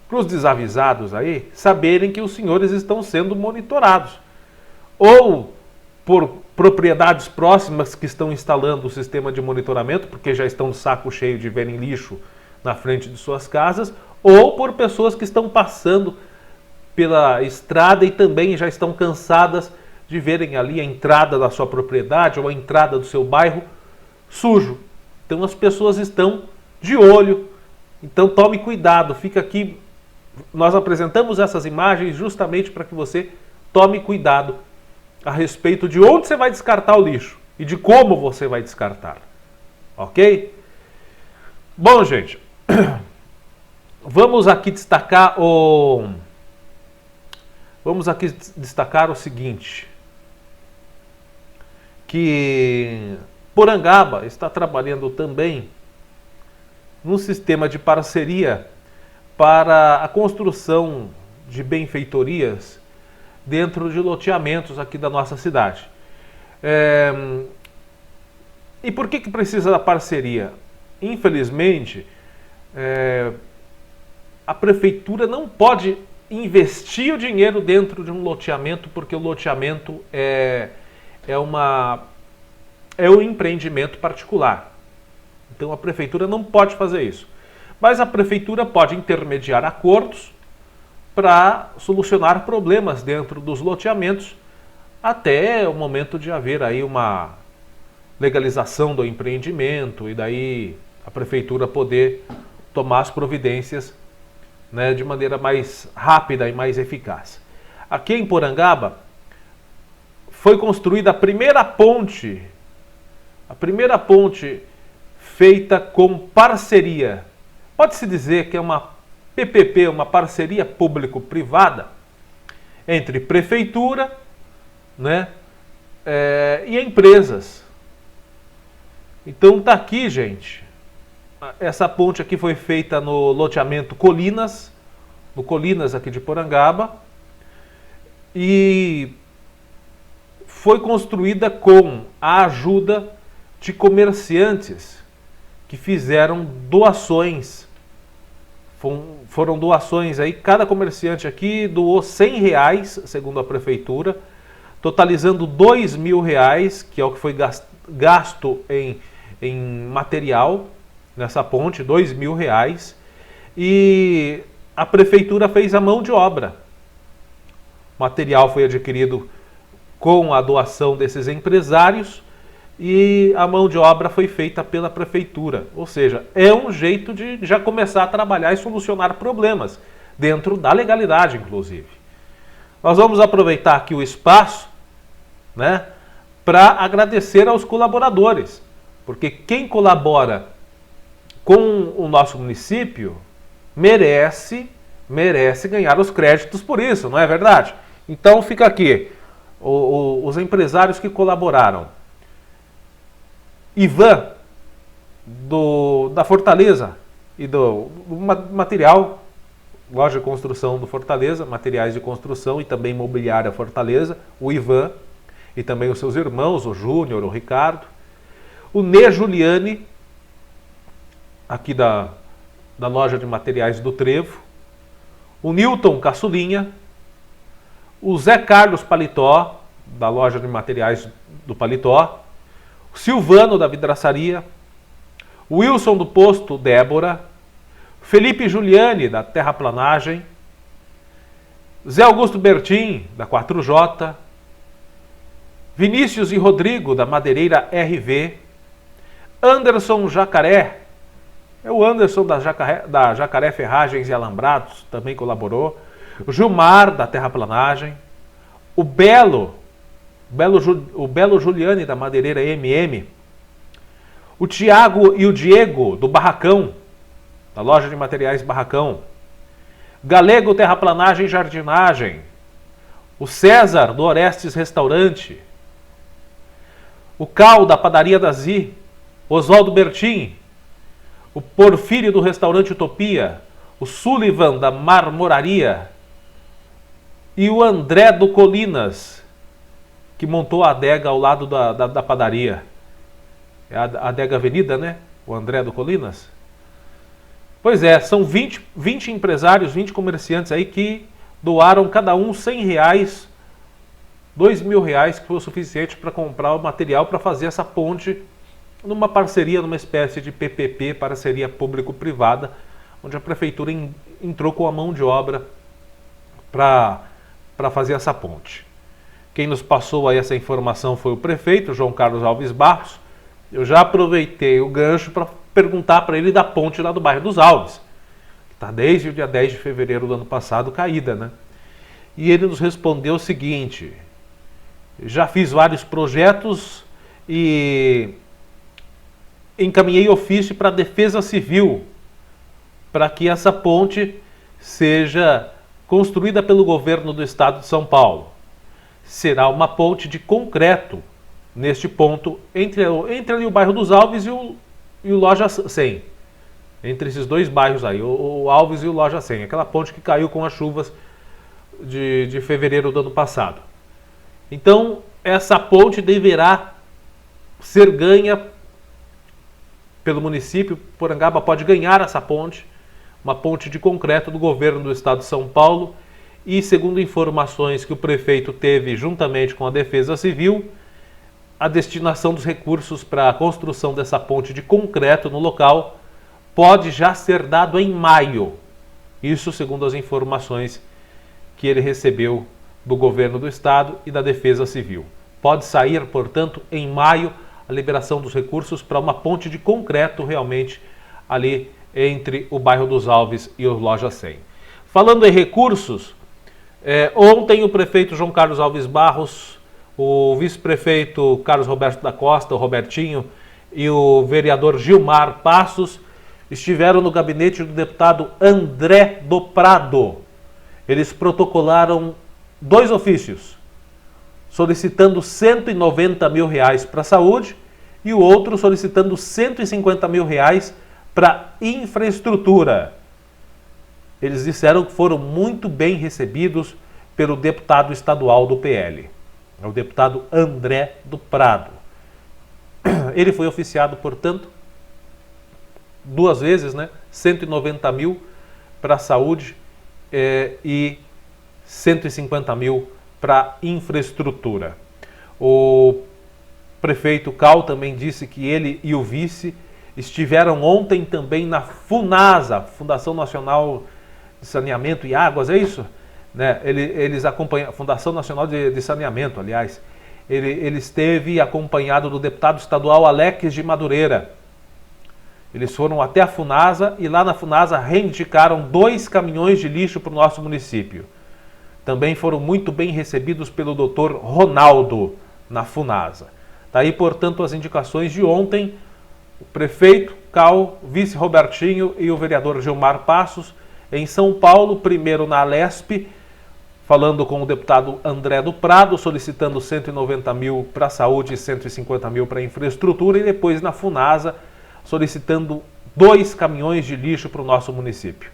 para os desavisados aí, saberem que os senhores estão sendo monitorados. Ou por propriedades próximas que estão instalando o sistema de monitoramento, porque já estão de saco cheio de verem lixo na frente de suas casas, ou por pessoas que estão passando pela estrada e também já estão cansadas de verem ali a entrada da sua propriedade ou a entrada do seu bairro sujo. Então as pessoas estão de olho, então tome cuidado, fica aqui, nós apresentamos essas imagens justamente para que você tome cuidado a respeito de onde você vai descartar o lixo e de como você vai descartar, ok? Bom, gente, vamos aqui destacar o seguinte, que Porangaba está trabalhando também num sistema de parceria para a construção de benfeitorias dentro de loteamentos aqui da nossa cidade. E por que precisa da parceria? Infelizmente, a prefeitura não pode investir o dinheiro dentro de um loteamento, porque o loteamento é um empreendimento particular. Então a prefeitura não pode fazer isso. Mas a prefeitura pode intermediar acordos para solucionar problemas dentro dos loteamentos até o momento de haver aí uma legalização do empreendimento e daí a prefeitura poder tomar as providências, né, de maneira mais rápida e mais eficaz. Aqui em Porangaba foi construída a primeira ponte feita com parceria. Pode-se dizer que é uma PPP, uma parceria público-privada entre prefeitura, né, e empresas. Então tá aqui, gente. Essa ponte aqui foi feita no loteamento Colinas, no Colinas aqui de Porangaba, e foi construída com a ajuda de comerciantes que fizeram doações. Foram doações aí, cada comerciante aqui doou R$100, segundo a prefeitura, totalizando R$2.000, que é o que foi gasto em material nessa ponte, R$2.000, e a prefeitura fez a mão de obra. O material foi adquirido com a doação desses empresários e a mão de obra foi feita pela prefeitura. Ou seja, é um jeito de já começar a trabalhar e solucionar problemas, dentro da legalidade, inclusive. Nós vamos aproveitar aqui o espaço, né, para agradecer aos colaboradores, porque quem colabora com o nosso município merece ganhar os créditos por isso, não é verdade? Então fica aqui os empresários que colaboraram. Ivan, da Fortaleza, e do material, loja de construção do Fortaleza, materiais de construção e também mobiliária Fortaleza, o Ivan e também os seus irmãos, o Júnior, o Ricardo. O Nê Juliane, aqui da loja de materiais do Trevo. O Newton Caçulinha. O Zé Carlos Paletó, da loja de materiais do Paletó. O Silvano da Vidraçaria. O Wilson do Posto Débora. Felipe Giuliani da Terraplanagem. Zé Augusto Bertin da 4J. Vinícius e Rodrigo da Madeireira RV. Anderson Jacaré, é o Anderson da Jacaré Ferragens e Alambrados, também colaborou. O Gilmar da Terraplanagem. O Belo Giuliani da Madeireira MM. O Tiago e o Diego do Barracão, da loja de materiais Barracão. Galego Terraplanagem e Jardinagem. O César do Orestes Restaurante. O Cal da Padaria da Zi. Oswaldo Bertin. O Porfírio do Restaurante Utopia. O Sullivan da Marmoraria. E o André do Colinas, que montou a adega ao lado da padaria. É a adega Avenida, né? O André do Colinas. Pois é, são 20 empresários, 20 comerciantes aí que doaram cada um R$100, R$2.000, que foi o suficiente para comprar o material para fazer essa ponte numa parceria, numa espécie de PPP, parceria público-privada, onde a prefeitura entrou com a mão de obra para fazer essa ponte. Quem nos passou aí essa informação foi o prefeito, João Carlos Alves Barros. Eu já aproveitei o gancho para perguntar para ele da ponte lá do bairro dos Alves, que está desde o dia 10 de fevereiro do ano passado caída, né? E ele nos respondeu o seguinte: já fiz vários projetos e encaminhei ofício para a Defesa Civil para que essa ponte seja construída pelo governo do estado de São Paulo. Será uma ponte de concreto neste ponto entre ali o bairro dos Alves e o Loja 100. Entre esses dois bairros aí, o Alves e o Loja 100. Aquela ponte que caiu com as chuvas de fevereiro do ano passado. Então, essa ponte deverá ser ganha pelo município. Porangaba pode ganhar essa ponte, uma ponte de concreto do governo do estado de São Paulo. E, segundo informações que o prefeito teve juntamente com a Defesa Civil, a destinação dos recursos para a construção dessa ponte de concreto no local pode já ser dado em maio. Isso segundo as informações que ele recebeu do governo do estado e da Defesa Civil. Pode sair, portanto, em maio a liberação dos recursos para uma ponte de concreto realmente ali entre o bairro dos Alves e o Loja 100. Falando em recursos, ontem o prefeito João Carlos Alves Barros, o vice-prefeito Carlos Roberto da Costa, o Robertinho, e o vereador Gilmar Passos estiveram no gabinete do deputado André do Prado. Eles protocolaram 2 ofícios, solicitando R$190 mil para a saúde e o outro solicitando R$150 mil para infraestrutura. Eles disseram que foram muito bem recebidos pelo deputado estadual do PL, o deputado André do Prado. Ele foi oficiado, portanto, 2 vezes, né? 190 mil para a saúde e 150 mil para infraestrutura. O prefeito Cal também disse que ele e o vice estiveram ontem também na FUNASA, Fundação Nacional de Saneamento e Águas, é isso? Né? Eles acompanham, Fundação Nacional de Saneamento, aliás. Ele esteve acompanhado do deputado estadual Alex de Madureira. Eles foram até a FUNASA e lá na FUNASA reivindicaram 2 caminhões de lixo para o nosso município. Também foram muito bem recebidos pelo Dr. Ronaldo na FUNASA. Daí, portanto, as indicações de ontem: o prefeito Cal, vice Robertinho e o vereador Gilmar Passos em São Paulo, primeiro na Alesp, falando com o deputado André do Prado, solicitando 190 mil para a saúde e 150 mil para a infraestrutura, e depois na FUNASA, solicitando 2 caminhões de lixo para o nosso município.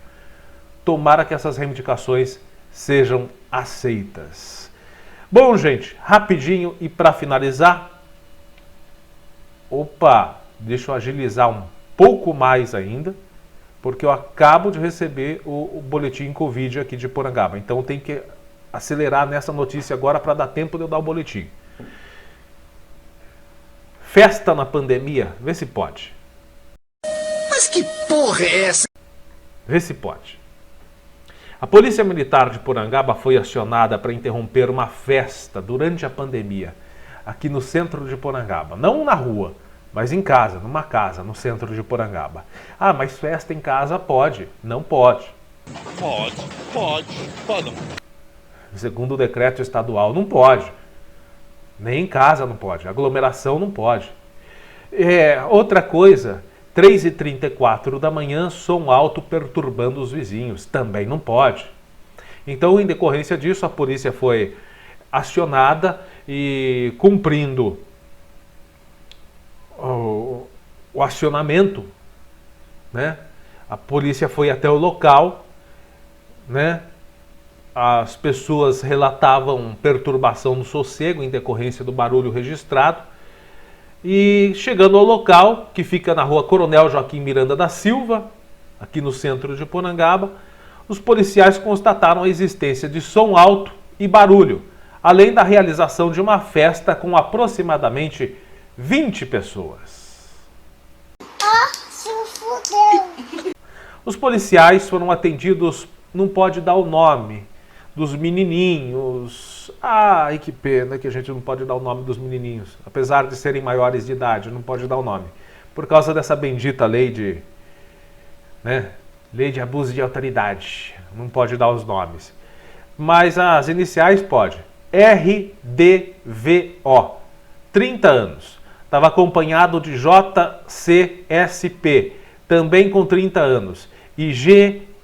Tomara que essas reivindicações sejam aceitas. Bom, gente, rapidinho e para finalizar, deixa eu agilizar um pouco mais ainda, porque eu acabo de receber o boletim Covid aqui de Porangaba. Então tem que acelerar nessa notícia agora para dar tempo de eu dar o boletim. Festa na pandemia, vê se pode. Mas que porra é essa? Vê se pode. A Polícia Militar de Porangaba foi acionada para interromper uma festa durante a pandemia aqui no centro de Porangaba. Não na rua, mas em casa, numa casa, no centro de Porangaba. Ah, mas festa em casa pode? Não pode. Pode. Segundo o decreto estadual, não pode. Nem em casa não pode. Aglomeração não pode. Outra coisa, 3h34 da manhã, som alto perturbando os vizinhos. Também não pode. Então, em decorrência disso, a polícia foi acionada e, cumprindo o acionamento, né? A polícia foi até o local, né? As pessoas relatavam perturbação no sossego em decorrência do barulho registrado. E chegando ao local, que fica na rua Coronel Joaquim Miranda da Silva, aqui no centro de Porangaba, os policiais constataram a existência de som alto e barulho, além da realização de uma festa com aproximadamente 20 pessoas. Os policiais foram atendidos, não pode dar o nome, dos menininhos. Ai, que pena que a gente não pode dar o nome dos menininhos. Apesar de serem maiores de idade, não pode dar o nome. Por causa dessa bendita lei de... lei de abuso de autoridade. Não pode dar os nomes. Mas as iniciais pode. RDVO. 30 anos. Estava acompanhado de JCSP, também com 30 anos. E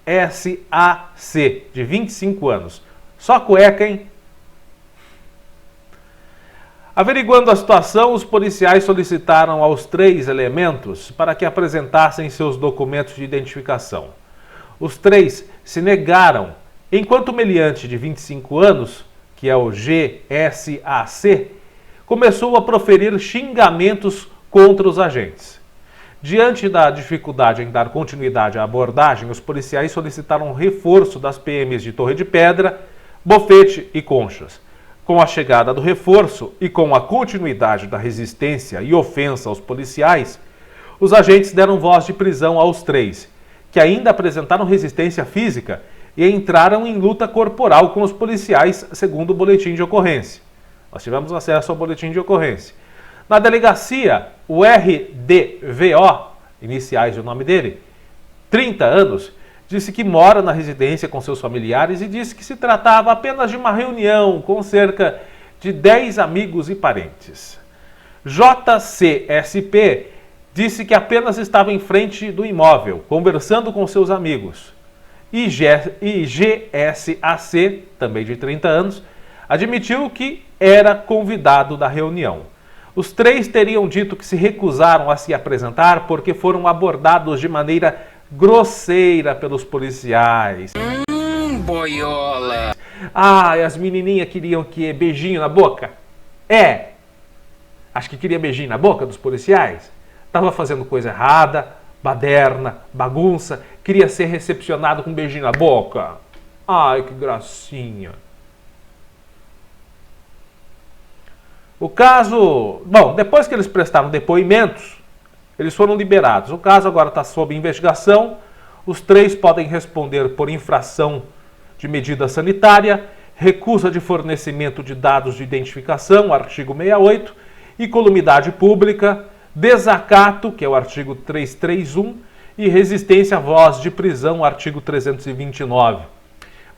GSAC, de 25 anos. Só cueca, hein? Averiguando a situação, os policiais solicitaram aos 3 elementos para que apresentassem seus documentos de identificação. Os 3 se negaram, enquanto o meliante de 25 anos, que é o GSAC, começou a proferir xingamentos contra os agentes. Diante da dificuldade em dar continuidade à abordagem, os policiais solicitaram reforço das PMs de Torre de Pedra, Bofete e Conchas. Com a chegada do reforço e com a continuidade da resistência e ofensa aos policiais, os agentes deram voz de prisão aos 3, que ainda apresentaram resistência física e entraram em luta corporal com os policiais, segundo o boletim de ocorrência. Nós tivemos acesso ao boletim de ocorrência. Na delegacia, o RDVO, iniciais do nome dele, 30 anos, disse que mora na residência com seus familiares e disse que se tratava apenas de uma reunião com cerca de 10 amigos e parentes. JCSP disse que apenas estava em frente do imóvel, conversando com seus amigos. E GSAC, também de 30 anos, admitiu que era convidado da reunião. Os 3 teriam dito que se recusaram a se apresentar porque foram abordados de maneira grosseira pelos policiais. Boiola! Ah, e as menininhas queriam que beijinho na boca? Acho que queria beijinho na boca dos policiais. Tava fazendo coisa errada, baderna, bagunça, queria ser recepcionado com beijinho na boca. Ai, que gracinha. O caso... Bom, depois que eles prestaram depoimentos, eles foram liberados. O caso agora está sob investigação. Os 3 podem responder por infração de medida sanitária, recusa de fornecimento de dados de identificação, artigo 68, incolumidade pública, desacato, que é o artigo 331, e resistência à voz de prisão, artigo 329.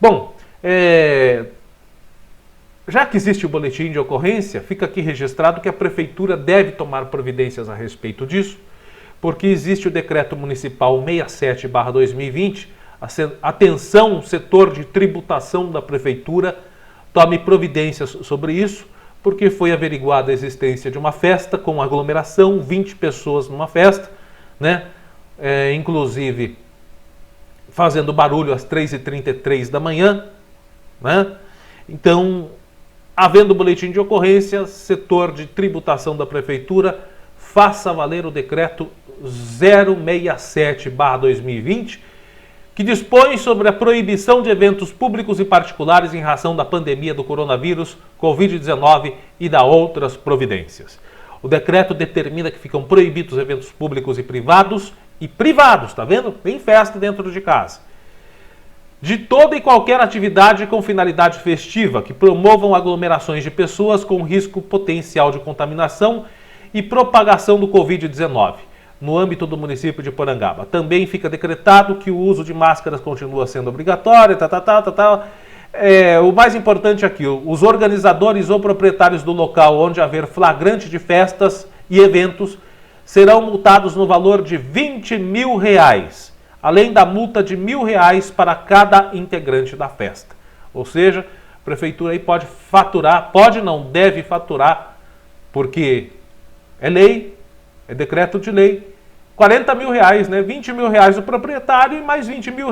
Bom, já que existe o boletim de ocorrência, fica aqui registrado que a Prefeitura deve tomar providências a respeito disso, porque existe o Decreto Municipal 67/2020, atenção, setor de tributação da Prefeitura, tome providências sobre isso, porque foi averiguada a existência de uma festa com aglomeração, 20 pessoas numa festa, inclusive fazendo barulho às 3h33 da manhã, Então, havendo boletim de ocorrência, setor de tributação da Prefeitura, faça valer o decreto 067/2020, que dispõe sobre a proibição de eventos públicos e particulares em razão da pandemia do coronavírus, Covid-19 e da outras providências. O decreto determina que ficam proibidos eventos públicos e privados, tá vendo? Tem festa dentro de casa. De toda e qualquer atividade com finalidade festiva que promovam aglomerações de pessoas com risco potencial de contaminação e propagação do Covid-19, no âmbito do município de Porangaba. Também fica decretado que o uso de máscaras continua sendo obrigatório, o mais importante aqui, os organizadores ou proprietários do local onde haver flagrante de festas e eventos serão multados no valor de R$20 mil, além da multa de R$1.000 para cada integrante da festa. Ou seja, a Prefeitura aí pode faturar, deve faturar, porque é lei, é decreto de lei, R$40 mil, R$20 mil o proprietário e mais R$20 mil,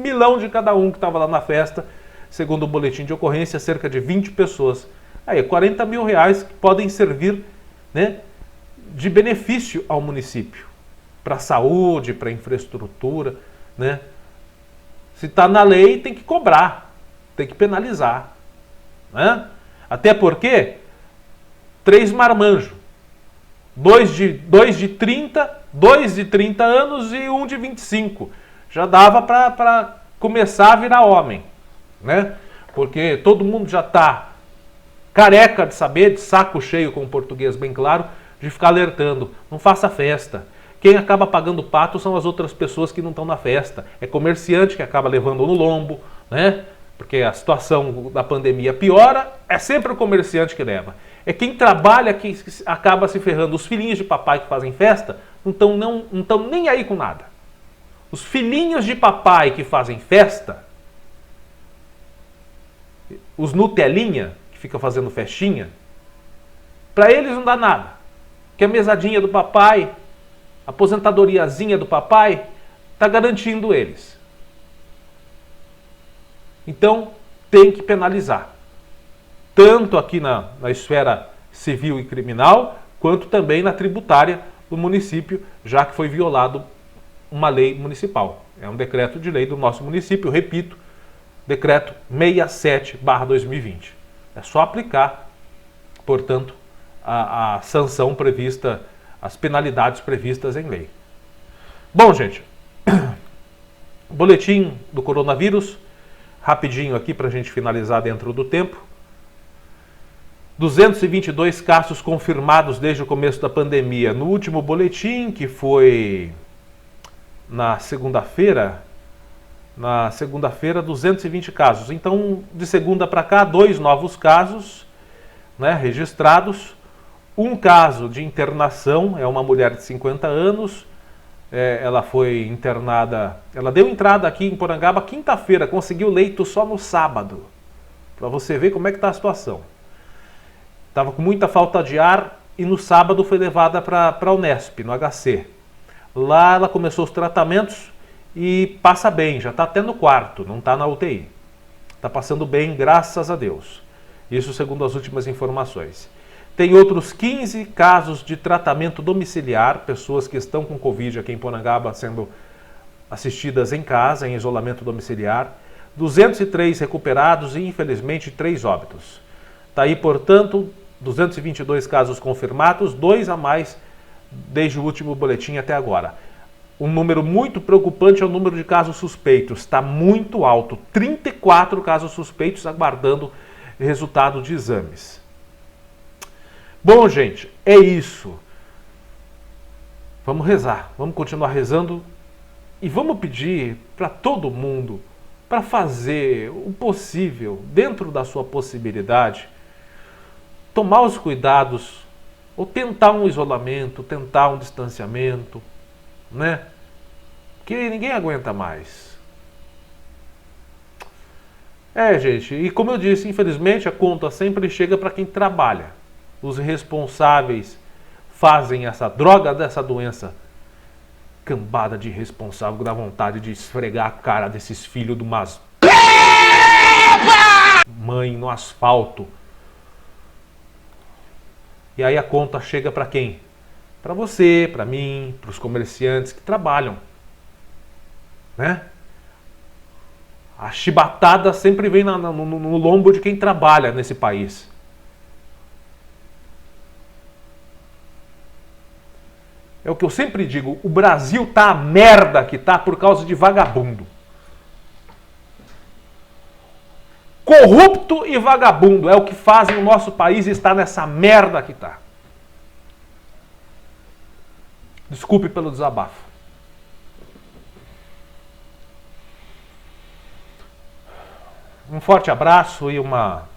milão de cada um que estava lá na festa, segundo o boletim de ocorrência, cerca de 20 pessoas. Aí, R$40 mil que podem servir, de benefício ao município, para a saúde, para a infraestrutura, Se está na lei, tem que cobrar, tem que penalizar, Até porque 3 marmanjos, dois de 30 anos e um de 25. já dava para começar a virar homem, né? Porque todo mundo já está careca de saber, de saco cheio, com o português bem claro, de ficar alertando. Não faça festa. Quem acaba pagando pato são as outras pessoas que não estão na festa. É comerciante que acaba levando no lombo, né? Porque a situação da pandemia piora, é sempre o comerciante que leva. É quem trabalha que acaba se ferrando. Os filhinhos de papai que fazem festa não estão nem aí com nada. Os filhinhos de papai que fazem festa, os Nutelinha, que ficam fazendo festinha, para eles não dá nada. Que a mesadinha do papai, a aposentadoriazinha do papai, está garantindo eles. Então, tem que penalizar. Tanto aqui na esfera civil e criminal, quanto também na tributária do município, já que foi violado uma lei municipal. É um decreto de lei do nosso município, repito, decreto 67/2020. É só aplicar, portanto, a sanção prevista, as penalidades previstas em lei. Bom, gente, boletim do coronavírus, rapidinho aqui para a gente finalizar dentro do tempo. 222 casos confirmados desde o começo da pandemia. No último boletim, que foi na segunda-feira, 220 casos. Então, de segunda para cá, 2 novos casos, né, registrados. Um caso de internação, é uma mulher de 50 anos, ela foi internada, ela deu entrada aqui em Porangaba quinta-feira, conseguiu leito só no sábado, para você ver como é que está a situação. Estava com muita falta de ar e no sábado foi levada para a Unesp, no HC. Lá ela começou os tratamentos e passa bem, já está até no quarto, não está na UTI. Está passando bem, graças a Deus. Isso segundo as últimas informações. Tem outros 15 casos de tratamento domiciliar, pessoas que estão com Covid aqui em Porangaba sendo assistidas em casa, em isolamento domiciliar. 203 recuperados e, infelizmente, 3 óbitos. Está aí, portanto, 222 casos confirmados, 2 a mais desde o último boletim até agora. Um número muito preocupante é o número de casos suspeitos. Está muito alto. 34 casos suspeitos aguardando resultado de exames. Bom, gente, é isso. Vamos rezar, vamos continuar rezando e vamos pedir para todo mundo para fazer o possível, dentro da sua possibilidade, tomar os cuidados, ou tentar um isolamento, tentar um distanciamento, né? Que ninguém aguenta mais. Gente, e como eu disse, infelizmente a conta sempre chega para quem trabalha. Os responsáveis fazem essa droga dessa doença. Cambada de irresponsável, dá vontade de esfregar a cara desses filhos de umas mãe no asfalto. E aí a conta chega para quem? Para você, para mim, para os comerciantes que trabalham, né? A chibatada sempre vem no lombo de quem trabalha nesse país. É o que eu sempre digo, o Brasil tá a merda que tá por causa de vagabundo. Corrupto e vagabundo é o que fazem o nosso país estar nessa merda que tá. Desculpe pelo desabafo. Um forte abraço e uma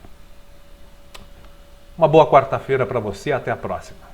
boa quarta-feira para você. Até a próxima.